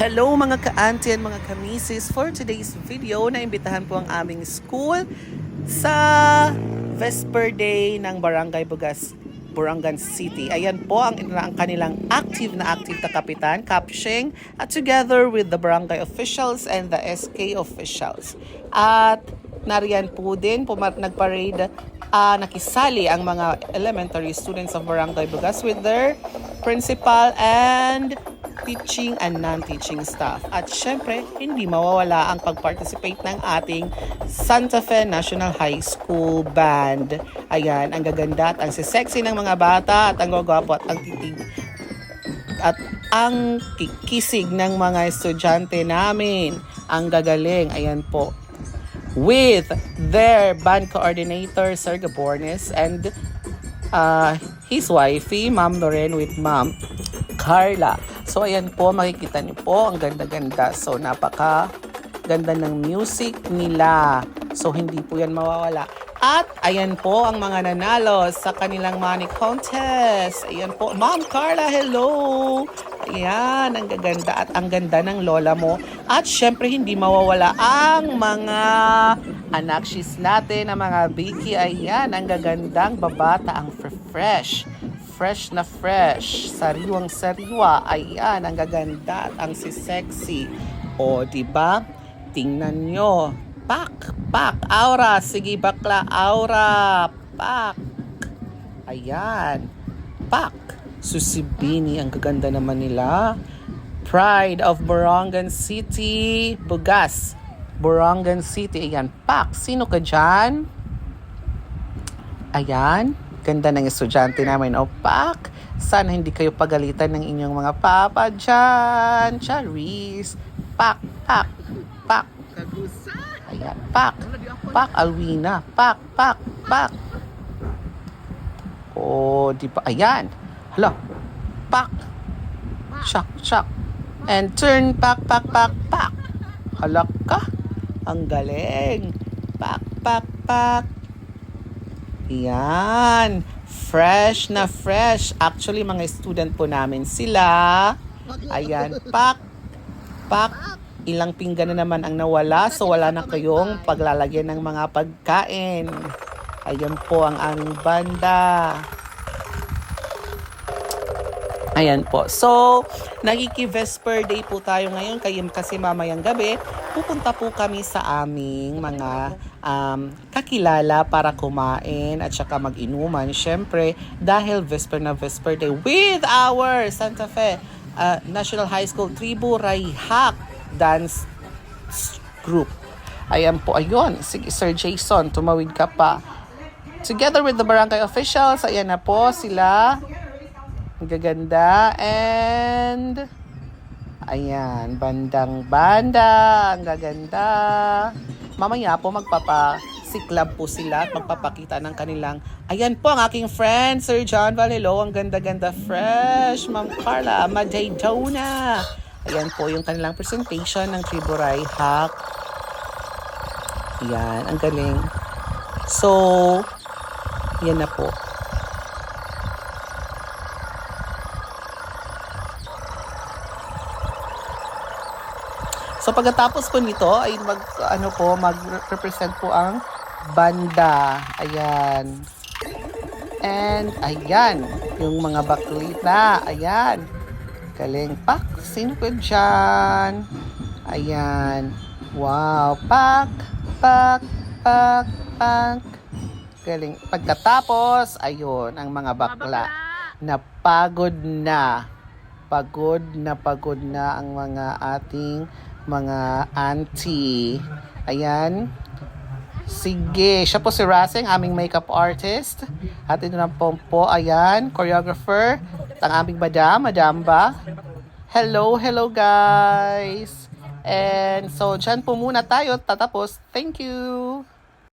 Hello mga ka-auntie and mga ka-misis. For today's video, naimbitahan po ang aming school sa Vesper Day ng Barangay Bugas, Borongan City. Ayan po ang kanilang active na kapitan, Kapsheng, at together with the barangay officials and the SK officials. At nariyan po din, nagparade, nakisali ang mga elementary students of Barangay Bugas with their principal and teaching and non-teaching staff. At syempre, hindi mawawala ang pag-participate ng ating Santa Fe National High School Band. Ayan, ang gaganda at ang sisexy ng mga bata at ang gagwapo at ang titig at ang kikisig ng mga estudyante namin. Ang gagaling, ayan po. With their band coordinator, Sir Gabornes, and his wifey, Ma'am Loren, with Ma'am Carla. So, ayan po, makikita niyo po, ang ganda-ganda. So, napaka-ganda ng music nila. So, hindi po yan mawawala. At, ayan po, ang mga nanalo sa kanilang money contest. Ayan po, Ma'am Carla, hello! Ayan, ang gaganda at ang ganda ng lola mo. At, syempre, hindi mawawala ang mga anakshis natin, ang mga Vicky. Ayan, ang gagandang babata, ang fresh. Fresh na fresh, sariwang-sariwa. Ayan, ang gaganda at ang sexy. O, diba? Tingnan nyo. Pak, aura. Sige, bakla, aura. Pak. Ayan. Pak. Susibini, ang gaganda naman nila. Pride of Borongan City. Bugas. Borongan City. Ayan, pak. Sino ka dyan? Ayan. Ganda ng estudyante namin. O, pak. Sana hindi kayo pagalitan ng inyong mga papa dyan. Charis. Pak. Ayan, pak. Pak, Alwina. Pak. O, di ba? Ayan. Hala. Pak. Shak. And turn. Pak. Hala ka. Ang galing. Pak. Yan. Fresh na fresh. Actually, mga student po namin sila. Ayan. Pak. Ilang pinggan na naman ang nawala. So, wala na kayong paglalagyan ng mga pagkain. Ayan po ang aming banda. Ayan po. So, nagiki-Vesper Day po tayo ngayon kasi mamayang gabi, pupunta po kami sa aming mga kakilala para kumain at saka mag-inuman. Syempre, dahil Vesper Day with our Santa Fe National High School Tribu Raihak Dance Group. Ayan po, ayun. Sige, Sir Jason, tumawid ka pa. Together with the barangay officials, ayan na po sila. Ang gaganda. And ayan, bandang-banda. Ang gaganda. Mamaya po magpapasiklab po sila at magpapakita ng kanilang. Ayan po ang aking friend, Sir John Valelo. Ang ganda-ganda, fresh. Ma'am Carla, Madaytona. Ayan po yung kanilang presentation ng Tribu Raihak. Ayan, ang galing. So, yan na po. So pagkatapos po nito ay mag-represent po ang banda. Ayan. And ayan, yung mga baklita. Ayan. Galing. Pak, sino ko dyan? Ayan. Wow. Pak. Galing. Pagkatapos, ayun, ang mga bakla. Napagod na. Pagod na ang mga ating mga auntie. Ayan. Sige. Siya po si Raseng, aming makeup artist. At ito na po, ayan, choreographer. At ang aming madam ba? Hello guys. And so, dyan po muna tayo tatapos. Thank you.